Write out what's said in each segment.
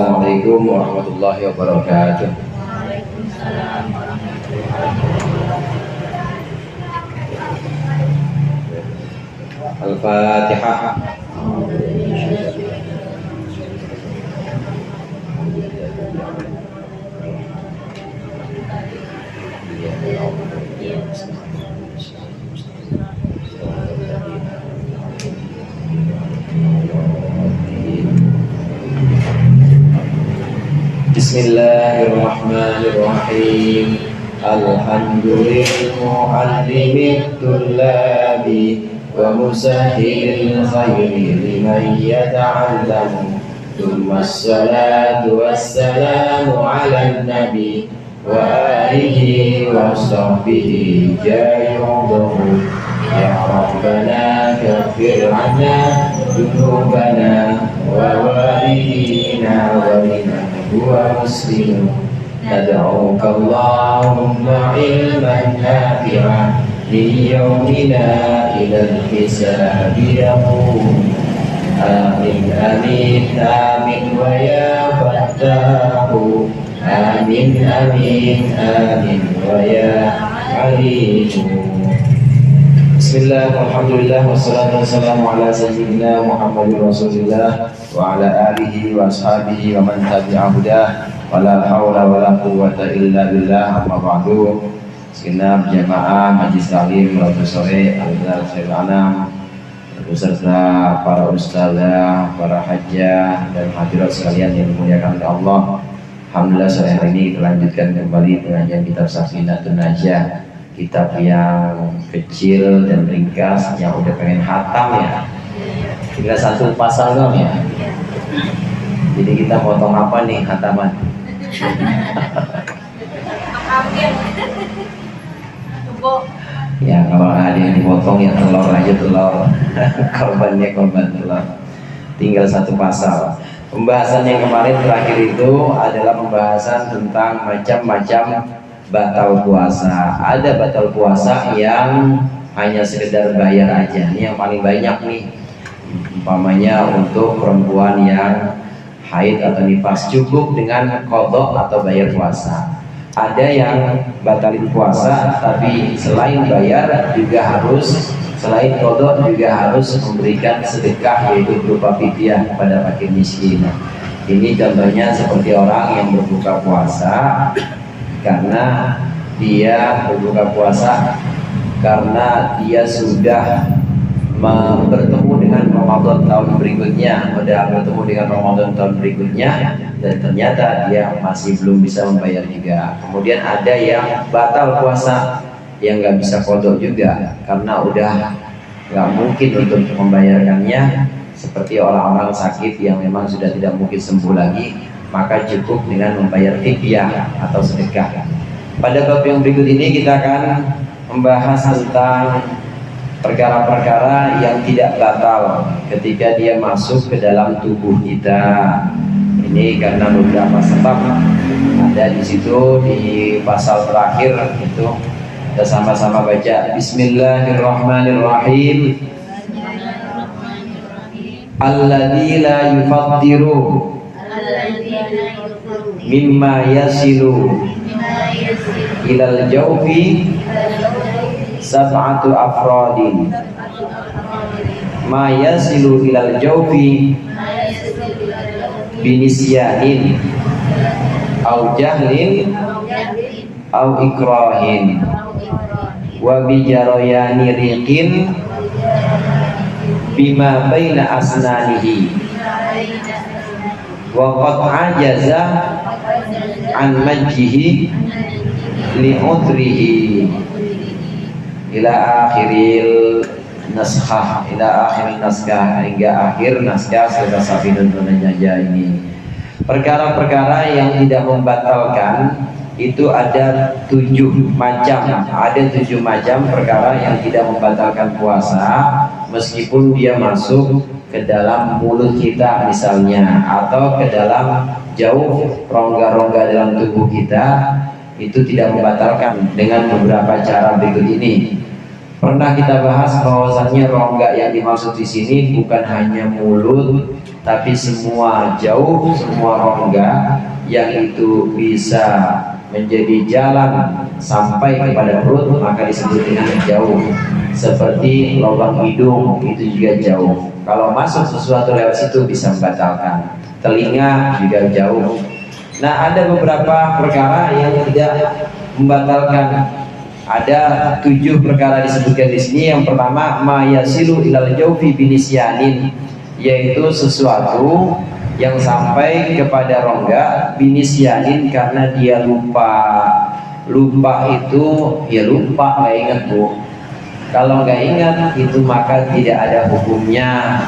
Assalamualaikum warahmatullahi wabarakatuh. Al-Fatihah. Bismillahirrahmanirrahim. Alhamdulillahil tullabi wa musahhilil khairi liman yata'allamu. Tsumma assalatu wassalamu 'alan nabi wa alihi wa sahbihi jayyuduhu. Ya Rabbana kaffir 'anna dzunubana wa walidina wa lina huwa muslim. Nad'uka Allahumma ilman nafi'an li yawmina ilal hisabi yaqum. Amin amin amin wa ya fattahu. Amin amin amin wa ya alimu. Bismillah, alhamdulillah, wassalatu wassalamu ala sayyidina Muhammadin Rasulillah wa ala alihi wa ashabihi wa man tabi'a hudah wa la hawla wa la quwwata illa billah. Amma ba'du. Segenap jamaah majlis taklim pada sore al-Azhar Syekh Anam beserta para ustazah, para hajjah dan hadirat sekalian yang dimuliakan oleh Allah. Alhamdulillah sore hari ini kita lanjutkan kembali pengajian kitab Safinatun Najah, kitab yang kecil dan ringkas yang udah pengen hatam ya. Tinggal satu pasal dong ya. Jadi kita potong apa nih hataman? Ya kalau ada yang dipotong ya telur aja telur. Korbannya korban telur. Tinggal satu pasal. Pembahasan yang kemarin terakhir itu adalah pembahasan tentang macam-macam batal puasa. Ada batal puasa yang hanya sekedar bayar aja. Ini yang paling banyak nih. Umpamanya untuk perempuan yang haid atau nifas cukup dengan qadha atau bayar puasa. Ada yang batalin puasa tapi selain bayar juga harus, selain qadha juga harus memberikan sedekah, yaitu berupa fidyah kepada fakir miskin. Ini contohnya seperti orang yang berbuka puasa karena dia berbuka puasa karena dia sudah bertemu dengan Ramadan tahun berikutnya, dan ternyata dia masih belum bisa membayar juga. Kemudian ada yang batal puasa yang nggak bisa qadha juga karena udah nggak mungkin untuk membayarkannya, seperti orang-orang sakit yang memang sudah tidak mungkin sembuh lagi, maka cukup dengan membayar fidyah atau sedekah. Pada bab yang berikut ini kita akan membahas tentang perkara-perkara yang tidak batal ketika dia masuk ke dalam tubuh kita. Ini karena beberapa sebab ada di situ di pasal terakhir itu. Kita sama-sama baca. Bismillahirrahmanirrahim. Alladzi la yufattiru mimma yasilu ilal jawfi sab'atu afradin ma yasilu ilal jawfi binisyanin au jahlin au ikrahin wa bijarayani riqin bima baina asnanihi wa qad ajaza an majjihi li udrihi ila akhiril naskah, hingga akhir naskah surah Safinatun Najah ini. Perkara-perkara yang tidak membatalkan itu ada 7 macam. Ada 7 macam perkara yang tidak membatalkan puasa meskipun dia masuk ke dalam mulut kita misalnya, atau ke dalam jauh rongga-rongga dalam tubuh kita. Itu tidak membatalkan dengan beberapa cara berikut ini. Pernah kita bahas bahwasannya rongga yang dimaksud di sini bukan hanya mulut, tapi semua jauh, semua rongga yang itu bisa menjadi jalan sampai kepada perut, maka disebut dengan jauh. Seperti lubang hidung itu juga jauh. Kalau masuk sesuatu lewat situ bisa membatalkan. Telinga juga jauh. Nah, ada beberapa perkara yang tidak membatalkan. Ada 7 perkara disebutkan di sini. Yang pertama, mayasilu ilal jaufi binisyanin, yaitu sesuatu yang sampai kepada rongga binisyanin karena dia lupa. Lupa itu ya lupa, nggak ingat bu. Kalau nggak ingat itu maka tidak ada hukumnya.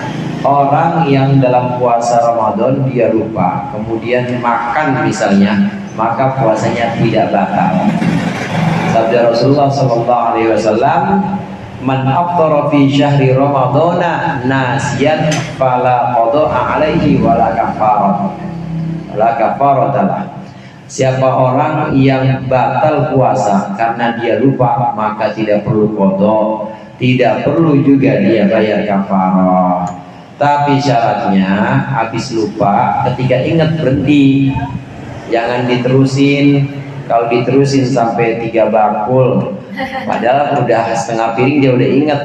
Orang yang dalam puasa Ramadan dia lupa, kemudian makan misalnya, maka puasanya tidak batal. Sabda Rasulullah SAW, man aftara fi syahri ramadhana nasiyan fala qada'a alaihi wala kafarat. La kafaratalah. Siapa orang yang batal puasa karena dia lupa, maka tidak perlu qada, tidak perlu juga dia bayar kafarah. Tapi syaratnya habis lupa, ketika ingat berhenti, jangan diterusin. Kalau diterusin sampai 3 bakul, padahal udah setengah piring dia udah ingat,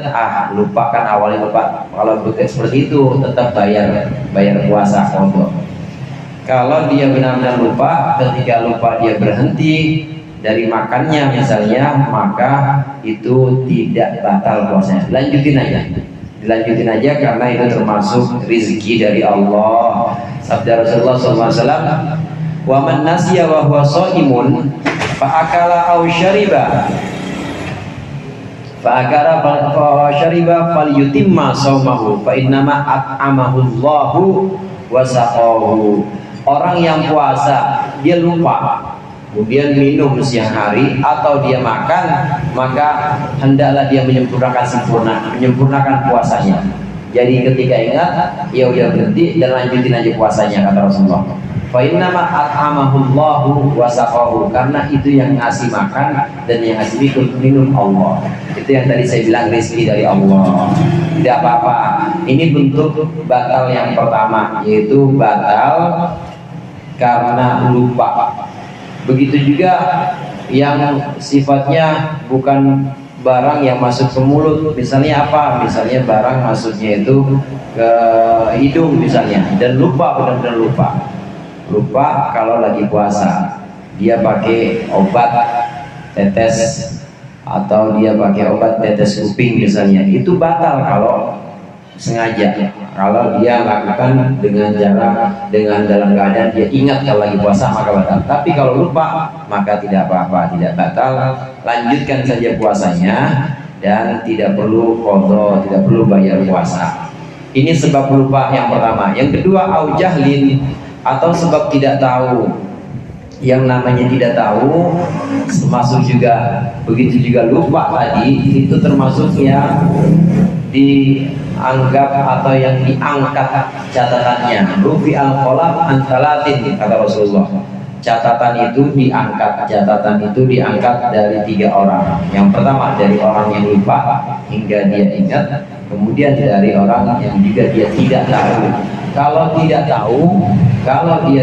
lupa kan awalnya lupa. Kalau seperti itu tetap bayar puasa qada. Kalau dia benar-benar lupa, ketika lupa dia berhenti dari makannya misalnya, maka itu tidak batal puasanya. Dilanjutin aja karena itu termasuk rezeki dari Allah. Sabda Rasulullah SAW, wa man nasiya wa huwa shaimun fa akala aw syariba falyutimma shaumahu fa innama at'amahu Allahu wa saqahu. Orang yang puasa dia lupa, kemudian minum siang hari atau dia makan, maka hendaklah dia menyempurnakan puasanya. Jadi ketika ingat, ya udah berhenti dan lanjutin aja puasanya, kata Rasulullah. Fa innama at'amahullahu wa saqahu, karena itu yang ngasih makan dan yang ngasih minum Allah. Itu yang tadi saya bilang, rezeki dari Allah. Tidak apa-apa. Ini bentuk batal yang pertama, yaitu batal karena lupa. Begitu juga yang sifatnya bukan barang yang masuk ke mulut. Misalnya apa? Misalnya barang masuknya itu ke hidung misalnya, dan lupa, benar-benar lupa kalau lagi puasa. Dia pakai obat tetes atau dia pakai obat tetes kuping misalnya, itu batal kalau sengaja. Kalau dia lakukan dengan dalam keadaan dia ingat kalau lagi puasa, maka batal. Tapi kalau lupa, maka tidak apa-apa, tidak batal. Lanjutkan saja puasanya dan tidak perlu qada, tidak perlu bayar puasa. Ini sebab lupa yang pertama. Yang kedua, au jahlin, atau sebab tidak tahu. Yang namanya tidak tahu termasuk juga, begitu juga lupa tadi, itu termasuk yang dianggap atau yang diangkat catatannya. Rufi al-qalam an talatin, kata Rasulullah. Catatan itu diangkat dari 3 orang. Yang pertama dari orang yang lupa hingga dia ingat, kemudian dari orang yang juga dia tidak tahu. Kalau dia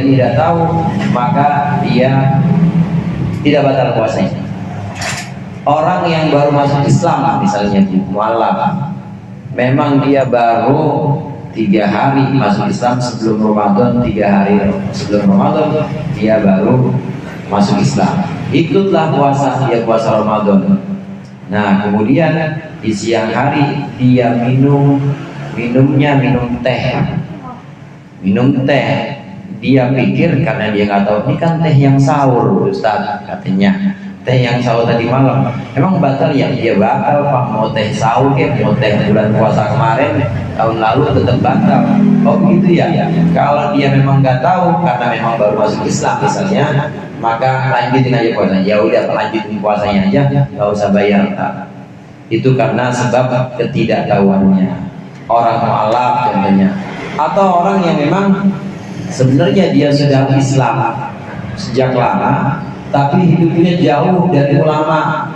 tidak tahu, maka dia tidak batal puasanya. Orang yang baru masuk Islam misalnya mualaf, memang dia baru 3 hari masuk Islam sebelum Ramadan, 3 hari sebelum Ramadan dia baru masuk Islam. Ikutlah puasa, dia puasa Ramadan. Nah, kemudian di siang hari dia minum teh. Dia pikir, karena dia nggak tahu ini kan teh yang sahur, Ustaz, katanya teh yang sahur tadi malam. Emang batal ya? Dia batal, Pak. Mau teh sahur mau teh bulan puasa kemarin tahun lalu tetap batal. Oh gitu ya? Kalau dia memang nggak tahu karena memang baru masuk Islam misalnya, maka lanjutin aja puasanya. Ya udah, lanjutin puasanya aja, nggak usah bayar. Itu karena sebab ketidaktahuannya. Orang mualaf contohnya, atau orang yang memang sebenarnya dia sudah Islam sejak lama, tapi hidupnya jauh dari ulama,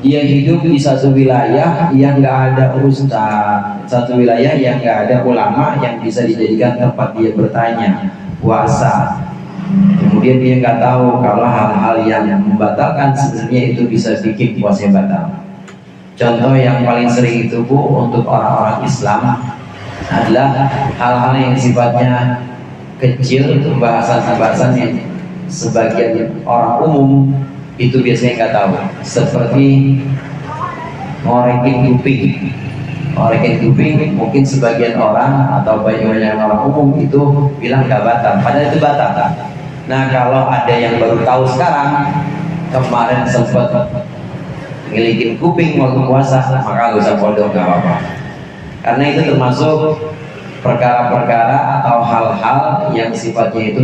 dia hidup di satu wilayah yang nggak ada ustaz, satu wilayah yang nggak ada ulama yang bisa dijadikan tempat dia bertanya, puasa. Kemudian dia nggak tahu kalau hal-hal yang membatalkan sebenarnya itu bisa bikin puasa batal. Contoh yang paling sering itu Bu, untuk orang-orang Islam adalah hal-hal yang sifatnya kecil, pembahasan-pembahasan yang sebagian orang umum itu biasanya nggak tahu, seperti ngorekin kuping. Ngorekin kuping mungkin sebagian orang atau banyak orang umum itu bilang nggak batal, padahal itu batal. Nah kalau ada yang baru tahu sekarang, kemarin sempat ngelikin kuping waktu puasa, maka nggak usah bodoh, nggak apa-apa. Karena itu termasuk perkara-perkara atau hal-hal yang sifatnya itu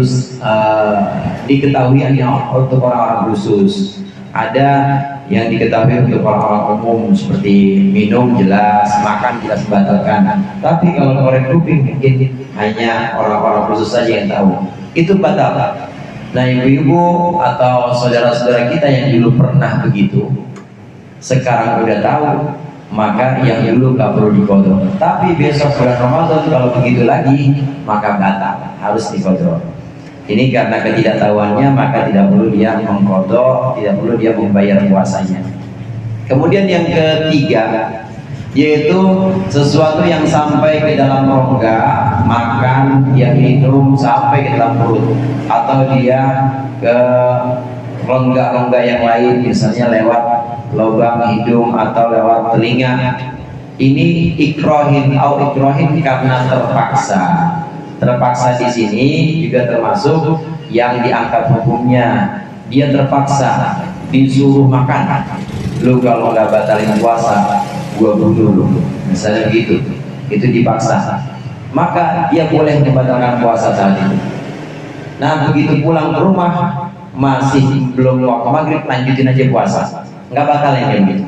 diketahui hanya untuk orang-orang khusus. Ada yang diketahui untuk orang-orang umum seperti minum jelas, makan jelas batalkan. Tapi kalau korek kuping mungkin hanya orang-orang khusus saja yang tahu. Itu batal. Nah ibu-ibu atau saudara-saudara kita yang dulu pernah begitu, sekarang udah tahu, maka yang dulu gak perlu dikodok. Tapi besok bulan Ramadan kalau begitu lagi, maka batal, harus dikodok. Ini karena ketidaktahuannya, maka tidak perlu dia mengkodok, tidak perlu dia membayar puasanya. Kemudian yang ketiga, yaitu sesuatu yang sampai ke dalam rongga, makan, dia minum sampai ke dalam perut, atau dia ke rongga-rongga yang lain, misalnya lewat lubang hidung atau lewat telinga. Ini ikrohin karena terpaksa. Terpaksa di sini juga termasuk yang diangkat hukumnya. Dia terpaksa disuruh makan. Lu kalau nggak batalin puasa, gua bunuh lu. Misalnya begitu. Itu dipaksa. Maka dia boleh membatalkan puasa saat itu. Nah begitu pulang ke rumah masih belum waktu maghrib, lanjutin aja puasa. Nggak batal yang kayak gitu.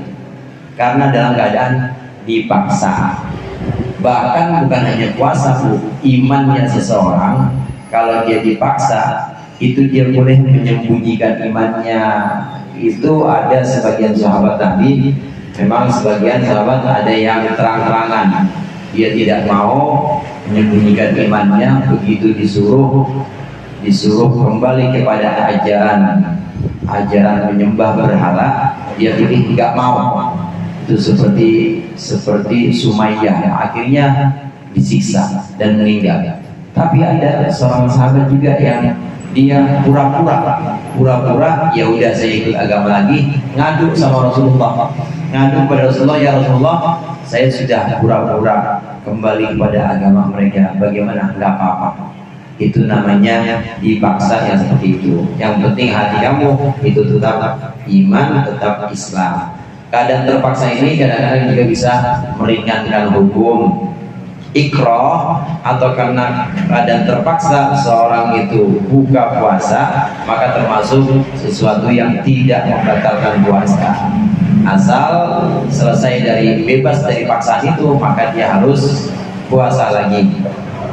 Karena dalam keadaan dipaksa. Bahkan bukan hanya puasa, imannya seseorang kalau dia dipaksa itu dia boleh menyembunyikan imannya. Itu ada sebagian sahabat Nabi, memang sebagian sahabat ada yang terang-terangan dia tidak mau menyembunyikan imannya, begitu disuruh kembali kepada ajaran menyembah berhala, dia pilih tidak mau. Itu seperti Sumayyah, akhirnya disiksa dan meninggal. Tapi ada seorang sahabat juga yang dia pura-pura ya udah saya ikut agama lagi, ngadu sama Rasulullah, ngadu pada Rasulullah, ya Rasulullah saya sudah pura-pura kembali kepada agama mereka, bagaimana? Nggak apa-apa. Itu namanya dipaksa yang seperti itu. Yang penting hati kamu itu tetap iman, tetap Islam. Keadaan terpaksa ini kadang-kadang juga bisa meringankan hukum ikroh, atau karena keadaan terpaksa seorang itu buka puasa, maka termasuk sesuatu yang tidak membatalkan puasa. Asal selesai dari bebas dari paksaan itu, maka dia harus puasa lagi.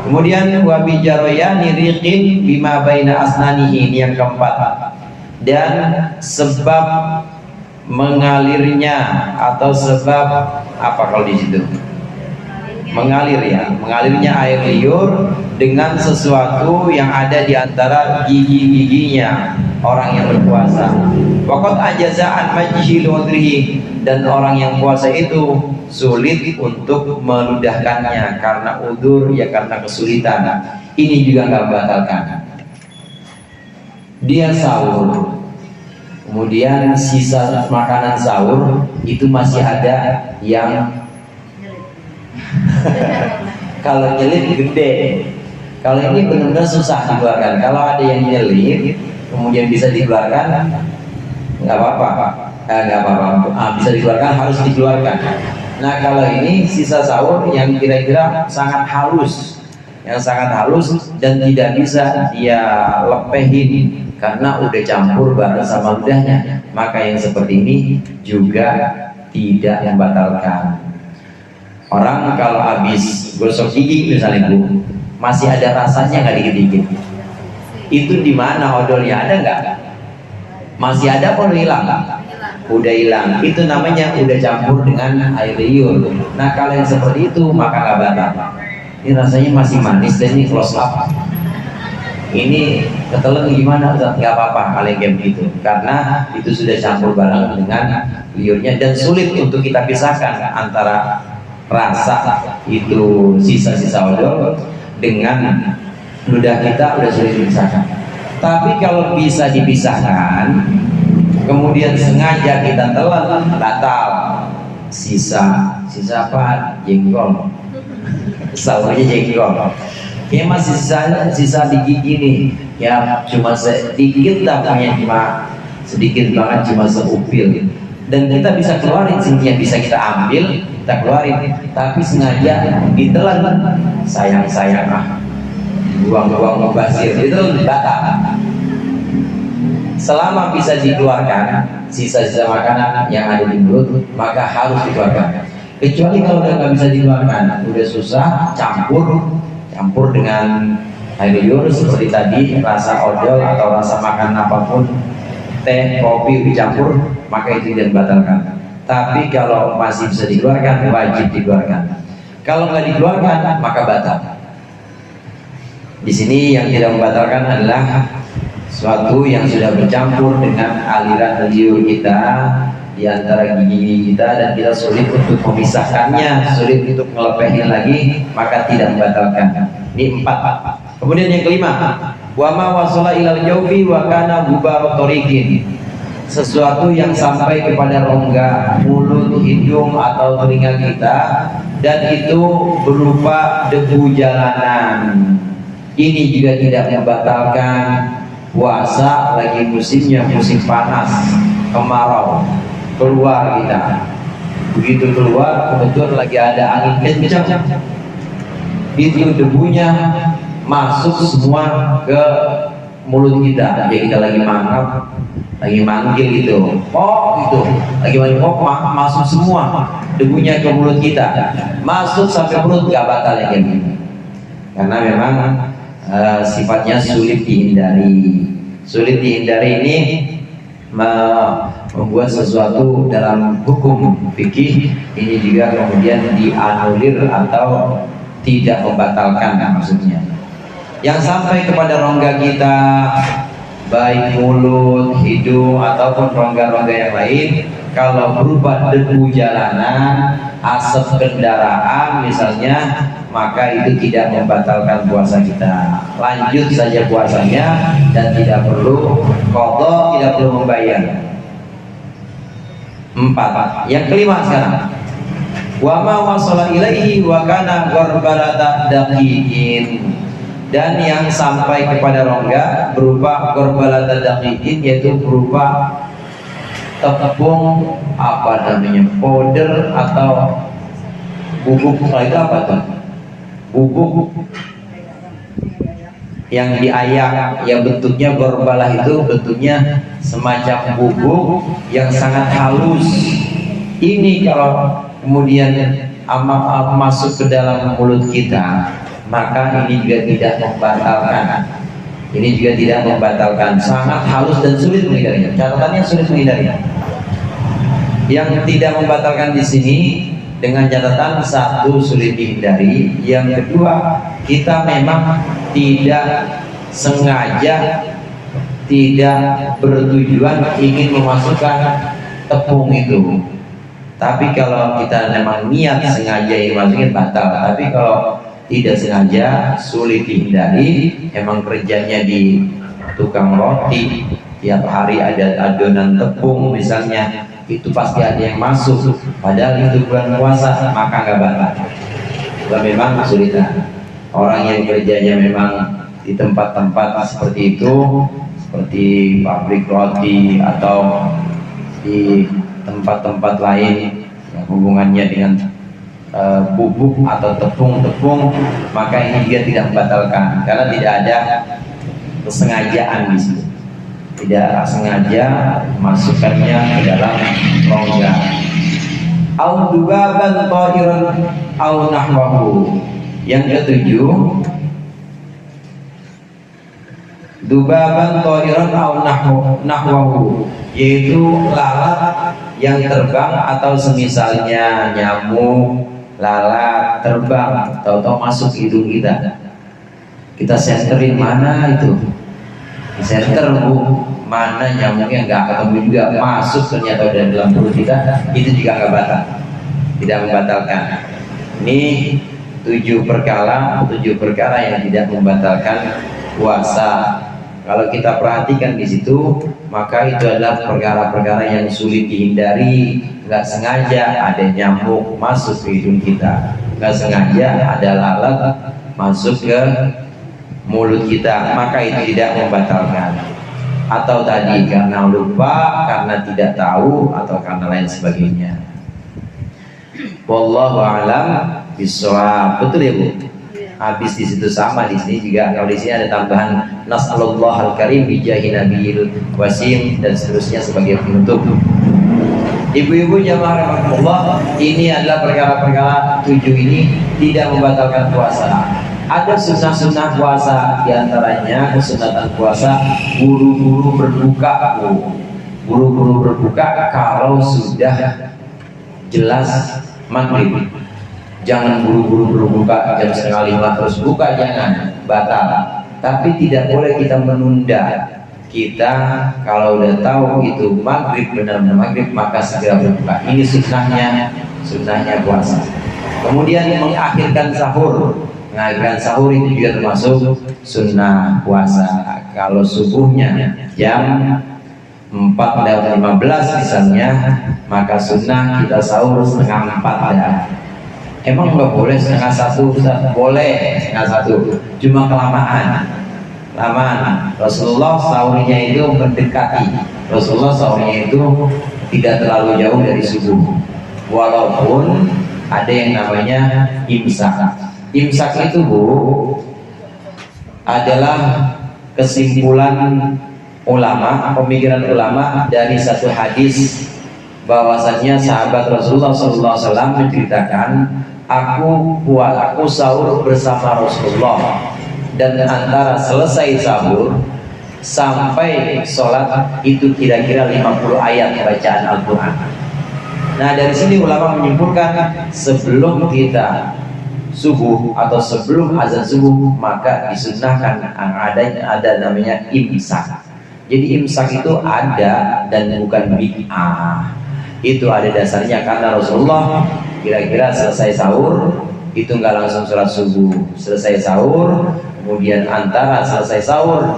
Kemudian wabi jaroyani riqin bima baina asnanihi, ini yang keempat. Dan sebab mengalirnya atau sebab apa kalau di situ? Mengalirnya air liur dengan sesuatu yang ada di antara gigi-giginya orang yang berpuasa. Waqad ajaza an majhil udrihi, dan orang yang puasa itu sulit untuk meludahkannya karena udur, ya karena kesulitan. Ini juga nggak batalkan. Dia sahur, kemudian sisa makanan sahur itu masih ada yang kalau nyelip gede. Kalau ini benar-benar susah dikeluarkan. Kalau ada yang nyelip kemudian bisa dikeluarkan, nggak apa-apa. Bisa dikeluarkan, harus dikeluarkan. Nah kalau ini sisa sahur yang kira-kira sangat halus, dan tidak bisa dia lepehin karena udah campur bareng sama ludahnya, maka yang seperti ini juga tidak membatalkan. Orang kalau habis gosok gigi misalnya Bu, masih ada rasanya nggak dikit-dikit? Itu di mana odolnya, ada nggak? Masih ada, pun hilang? udah hilang. Itu namanya udah campur dengan air liur. Nah kalau yang seperti itu maka nggak batal. Ini rasanya masih manis dan ini close up. Ini ketelan gimana? Nggak apa-apa kalau yang kayak begitu, karena itu sudah campur bareng dengan liurnya dan sulit untuk kita pisahkan antara rasa itu sisa-sisa odol dengan ludah kita, udah sulit dipisahkan. Tapi kalau bisa dipisahkan, kemudian sengaja kita telan, batal. Sisa apa? Jengkol. Sahurnya jengkol. Ya masih sisa di gigi nih, ya cuma sedikit dapatnya, cuma sedikit banget, cuma seupil. Dan kita bisa keluarin, sehingga bisa kita ambil, kita keluarin. Tapi sengaja ditelan, sayang buang-buang mubazir, itu batal. Selama bisa dikeluarkan sisa-sisa makanan yang ada di mulut, maka harus dikeluarkan. Kecuali kalau udah nggak bisa dikeluarkan, udah susah, campur dengan air liur seperti tadi, rasa odol atau rasa makan apapun, teh, kopi dicampur, maka itu tidak dibatalkan. Tapi kalau masih bisa dikeluarkan, wajib dikeluarkan. Kalau nggak dikeluarkan, maka batal. Di sini yang tidak membatalkan adalah suatu yang sudah bercampur dengan aliran liur kita di antara gigi kita dan kita sulit untuk memisahkannya, sulit untuk melepehin lagi, maka tidak membatalkan. Ini 4. Kemudian yang kelima, wa ma wasala ilal jawfi wa kana gubar tariqin. Sesuatu yang sampai kepada rongga mulut, hidung atau telinga kita dan itu berupa debu jalanan. Ini juga tidak membatalkan puasa lagi musimnya, musim panas, kemarau. Keluar kita, begitu keluar kebetulan lagi ada angin kencang, itu debunya masuk semua ke mulut kita. Ya kita lagi mangap, lagi manggil gitu, gitu, lagi masuk semua debunya ke mulut kita, masuk sampai mulut, nggak batal ya gitu. Karena memang sifatnya sulit dihindari. Sulit dihindari ini membuat sesuatu dalam hukum fikih ini juga kemudian dianulir atau tidak membatalkan maksudnya. Yang sampai kepada rongga kita, baik mulut, hidung ataupun rongga-rongga yang lain, kalau berupa debu jalanan, asap kendaraan misalnya, maka itu tidak membatalkan puasa kita. Lanjut saja puasanya dan tidak perlu qadha, tidak perlu membayar. 4. Yang kelima sekarang, wa ma wasala ilaihi wa kana ghorbalata daqiqin. Dan yang sampai kepada rongga berupa ghorbalata daqiqin, yaitu berupa tepung powder atau bubuk. Itu apa tuh? Bubuk yang diayak, yang bentuknya gorbalah, itu bentuknya semacam bubuk yang sangat halus. Ini kalau kemudian masuk ke dalam mulut kita, maka ini juga tidak membatalkan. Ini juga tidak membatalkan. Sangat halus dan sulit menghindarinya. Catatannya sulit menghindarinya. Yang tidak membatalkan di sini dengan catatan, 1, sulit dihindari. Yang kedua, kita memang tidak sengaja, tidak bertujuan ingin memasukkan tepung itu. Tapi kalau kita memang niat sengaja ingin masukin, batal. Tapi kalau tidak sengaja, sulit dihindari. Emang kerjanya di tukang roti, tiap hari ada adonan tepung misalnya, itu pasti ada yang masuk. Padahal itu bulan puasa, maka nggak batal. Kalau memang kesulitan, orang yang kerjanya memang di tempat-tempat seperti itu, seperti pabrik roti atau di tempat-tempat lain yang hubungannya dengan bubuk atau tepung-tepung, maka ini juga tidak membatalkan karena tidak ada kesengajaan di situ. Tidak sengaja masukkannya ke dalam rongga. Au dubaban ta'iran au nahwahu. Yang ketujuh, Dubaban toiron au nahwahu, yaitu lalat yang terbang atau semisalnya, nyamuk, lalat terbang, tahu-tahu masuk hidung kita. Kita senterin, mana itu? Senter bu, mana nyamuknya, nggak ketemu juga, masuk ternyata udah dalam perut kita, itu juga nggak batal, tidak membatalkan. Ini 7 perkara yang tidak membatalkan puasa. Kalau kita perhatikan di situ, maka itu adalah perkara-perkara yang sulit dihindari. Nggak sengaja ada nyamuk masuk ke hidung kita, nggak sengaja ada lalat masuk ke mulut kita, maka itu tidak membatalkan. Atau tadi karena lupa, karena tidak tahu, atau karena lain sebagainya. Wallahu a'lam bishawab. Betul ya Bu? Habis di situ sama, di sini juga. Kalau di sini ada tambahan nas'alullahal karim bijahi nabiyil wasim dan seterusnya sebagai penutup. Ibu-ibu jamaah rahimakumullah, ini adalah perkara-perkara 7 ini tidak membatalkan puasa. Ada sunnah-sunnah puasa, diantaranya kesunatan puasa buru-buru berbuka. Buru-buru berbuka kalau sudah jelas maghrib. Jangan buru-buru berbuka jam 4:30 terus buka, jangan, batal. Tapi tidak boleh kita menunda. Kita kalau udah tahu itu maghrib, benar-benar maghrib, maka segera berbuka. Ini sunnahnya puasa. Kemudian mengakhirkan sahur. Mengakhirkan sahur itu juga termasuk sunnah puasa. Kalau subuhnya jam 4:15 misalnya, maka sunnah kita sahur 3:30 ya. Emang nggak boleh 1:30? Boleh 1:30, cuma kelamaan. Rasulullah sahurnya itu mendekati. Rasulullah sahurnya itu tidak terlalu jauh dari subuh. Walaupun ada yang namanya imsak. Imsak itu Bu adalah kesimpulan ulama, pemikiran ulama dari satu hadis bahwasannya sahabat Rasulullah SAW menceritakan, aku sahur bersama Rasulullah, dan antara selesai sahur sampai sholat itu kira-kira 50 ayat bacaan Al-Quran. Nah dari sini ulama menyimpulkan sebelum kita subuh atau sebelum azan subuh maka disunnahkan ada namanya imsak. Jadi imsak itu ada dan bukan bid'ah. Itu ada dasarnya karena Rasulullah kira-kira selesai sahur itu nggak langsung sholat subuh. Selesai sahur, kemudian antara selesai sahur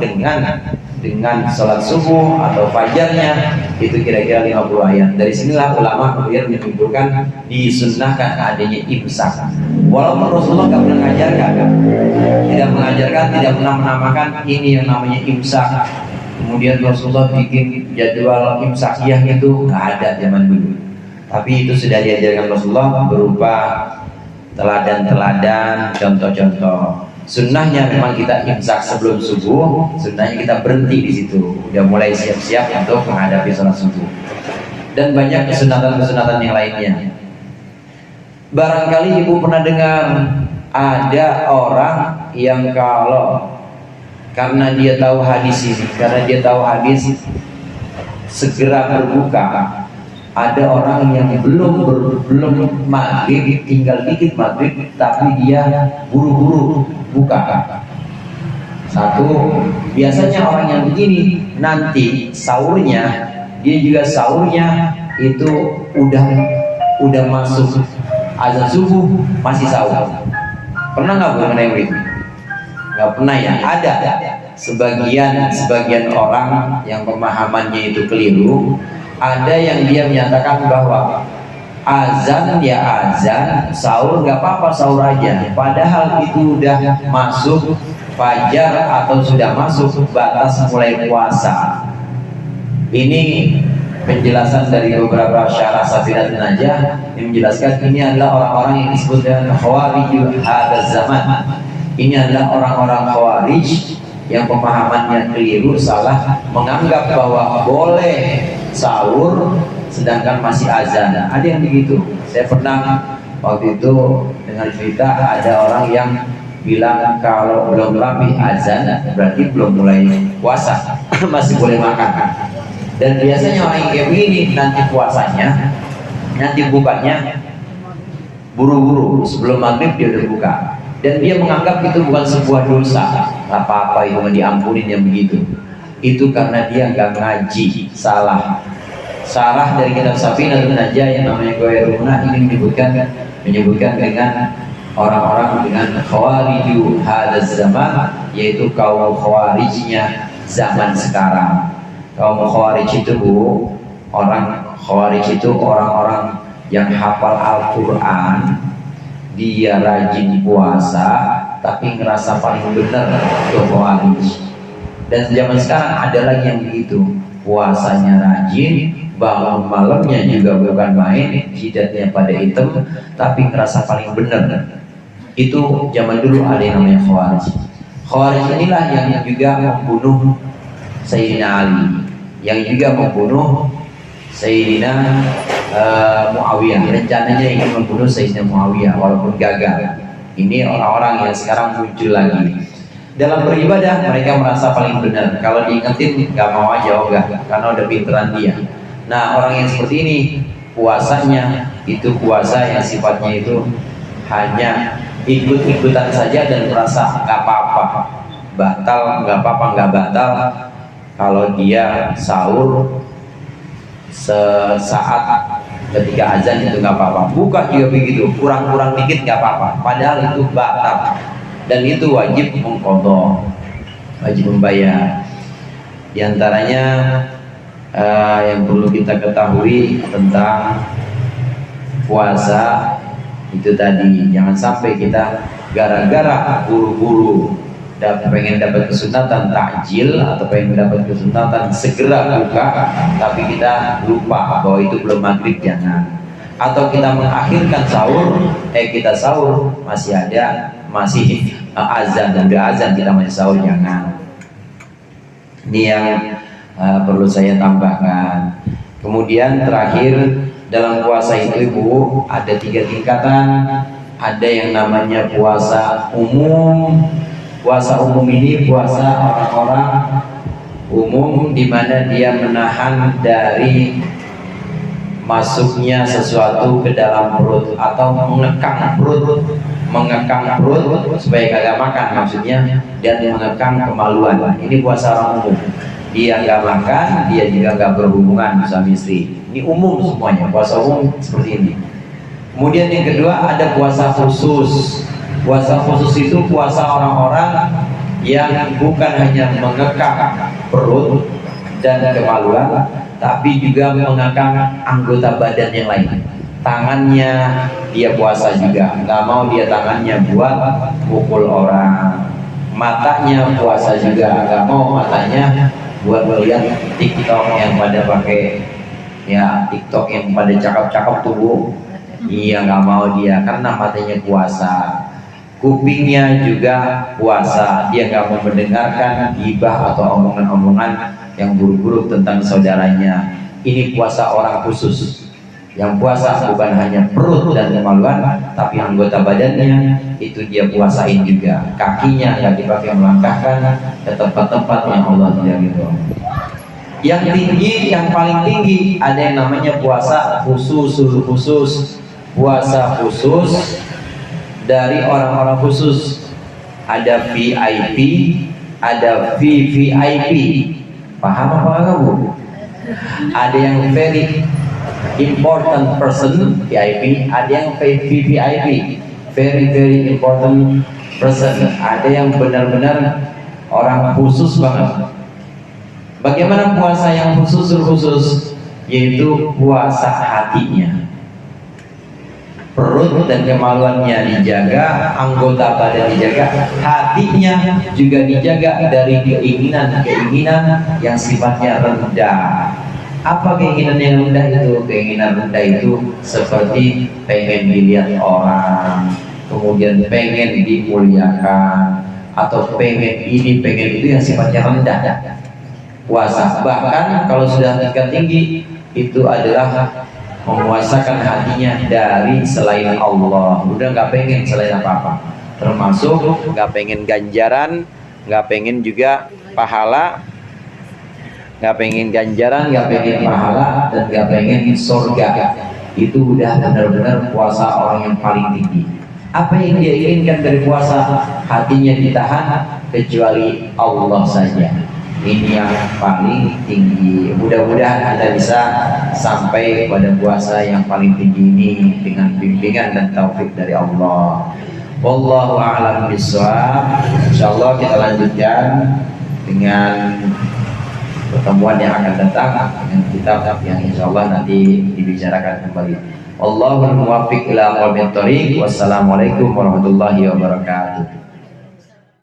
dengan sholat subuh atau fajarnya itu kira-kira 50 ayat. Dari sinilah ulama kemudian menyimpulkan disunnahkan adanya imsak. Walaupun Rasulullah nggak pernah mengajarkan, tidak pernah menamakan ini yang namanya imsak. Kemudian Rasulullah bikin jadwal imsakiyah itu nggak ada zaman dulu. Tapi itu sudah diajarkan Rasulullah berupa teladan-teladan, contoh-contoh. Sunnahnya memang kita imsak sebelum subuh, sunnahnya kita berhenti di situ, udah mulai siap-siap untuk menghadapi sholat subuh. Dan banyak kesunatan-kesunatan yang lainnya. Barangkali ibu pernah dengar ada orang yang kalau karena dia tahu hadis ini, segera berbuka. Ada orang yang belum maghrib, tinggal dikit maghrib, tapi dia buru-buru buka. Satu, biasanya orang yang begini nanti sahurnya, dia juga sahurnya itu udah masuk azan subuh masih sahur. Pernah nggak mengenai itu? Nggak pernah ya. Ada sebagian orang yang pemahamannya itu keliru. Ada yang dia menyatakan bahwa azan ya azan, sahur nggak apa-apa, sahur aja. Padahal itu udah masuk fajar atau sudah masuk batas mulai puasa. Ini penjelasan dari beberapa syarah Safirat Najah yang menjelaskan ini adalah orang-orang yang disebut dengan khawarijul hadzal zaman. Ini adalah orang-orang khawarij yang pemahamannya keliru, salah, menganggap bahwa boleh sahur sedangkan masih azan. Ada yang begitu. Saya pernah waktu itu dengar cerita ada orang yang bilang kalau belum rapi azan berarti belum mulai puasa, masih boleh makan. Dan biasanya orang yang kayak begini nanti puasanya, nanti bukanya buru-buru, sebelum maghrib dia udah buka, dan dia menganggap itu bukan sebuah dosa, apa-apa itu diampunin yang begitu. Itu karena dia nggak ngaji, salah dari kitab Safinatun Najah yang namanya Ghairuna ini menyebutkan dengan orang-orang dengan khawariju hadaz zaman, yaitu kaum khawarijnya zaman sekarang. Kaum khawarij itu orang-orang yang hafal Al-Quran, dia rajin puasa tapi ngerasa paling benar, itu khawarij. Dan zaman sekarang ada lagi yang begitu, puasanya rajin, bangun malamnya juga bukan main, jidatnya pada hitam tapi ngerasa paling benar. Itu zaman dulu ada yang namanya khawarij. Khawarij inilah yang juga membunuh Sayyidina Ali, yang juga membunuh Sayyidina Muawiyah. Rencananya ingin membunuh Sayyidina Muawiyah walaupun gagal. Ini orang-orang yang sekarang muncul lagi. Dalam beribadah mereka merasa paling benar. Kalau diingetin gak mau aja, karena udah pinteran dia. Nah, orang yang seperti ini puasanya itu puasa yang sifatnya itu hanya ikut-ikutan saja dan merasa gak apa-apa, batal gak apa-apa, gak batal kalau dia sahur sesaat ketika azan itu gak apa-apa, buka juga begitu, kurang-kurang dikit gak apa-apa, padahal itu batal dan itu wajib mengqadha, wajib membayar. Di antaranya yang perlu kita ketahui tentang puasa itu tadi, jangan sampai kita gara-gara buru-buru pengen dapat kesunatan takjil atau pengen dapat kesunatan segera buka, tapi kita lupa bahwa itu belum maghrib, jangan. Atau kita mengakhirkan sahur, kita sahur masih azan, dan udah azan kita masih sahur, jangan. Ini yang perlu saya tambahkan. Kemudian terakhir, dalam puasa itu Ibu ada 3 tingkatan. Ada yang namanya puasa umum. Puasa umum ini puasa orang-orang umum, di mana dia menahan dari masuknya sesuatu ke dalam perut atau mengekang perut supaya kagak makan maksudnya, dan mengekang kemaluan. Ini puasa orang umum. Dia nggak makan, dia juga nggak berhubungan suami istri. Ini umum semuanya, puasa umum seperti ini. Kemudian yang kedua ada puasa khusus. Puasa khusus itu puasa orang-orang yang bukan hanya mengekang perut dan kemaluan, tapi juga mengekang anggota badan yang lain. Tangannya dia puasa juga, nggak mau dia tangannya buat pukul orang. Matanya puasa juga, nggak mau matanya buat melihat TikTok yang pada pakai TikTok yang pada cakep-cakep tuh. Iya, nggak mau dia karena matanya puasa. Kupingnya juga puasa, dia nggak mau mendengarkan gibah atau omongan-omongan yang buruk-buruk tentang saudaranya. Ini puasa orang khusus. Yang puasa bukan hanya perut dan kemaluan, tapi anggota badannya itu dia puasain juga. Kakinya nggak dipakai melangkahkan ke tempat-tempat yang Allah tidak ridho. Yang tinggi, yang paling tinggi ada yang namanya puasa khusus. Puasa khusus dari orang-orang khusus. Ada VIP, ada VVIP. Paham apa kamu? Ada yang very important person VIP, ada yang VVIP, very important person. Ada yang benar-benar orang khusus banget. Bagaimana puasa yang khusus? Yaitu puasa hatinya. Perut dan kemaluannya dijaga, anggota badan dijaga, hatinya juga dijaga dari keinginan-keinginan yang sifatnya rendah. Apa keinginan yang rendah itu? Keinginan rendah itu seperti pengen dilihat orang, kemudian pengen dimuliakan, atau pengen ini, pengen itu yang sifatnya rendah. Puasa, bahkan kalau sudah tingkat tinggi, itu adalah memuasakan hatinya dari selain Allah. Udah nggak pengen selain apa-apa. termasuk nggak pengen ganjaran, nggak pengen juga pahala, nggak pengen ganjaran, nggak pengen pahala, dan nggak pengen surga. Itu udah benar-benar puasa orang yang paling tinggi. Apa yang dia inginkan dari puasa, hatinya ditahan kecuali Allah saja. Ini yang paling tinggi. Mudah-mudahan Anda bisa sampai pada puasa yang paling tinggi ini dengan bimbingan dan taufik dari Allah. Wallahu a'lam bishawab. Insyaallah kita lanjutkan dengan pertemuan yang akan datang dengan kitab yang insyaallah nanti dibicarakan kembali. Allahul muwaffiq ila aqwamit thoriq. Wassalamualaikum warahmatullahi wabarakatuh.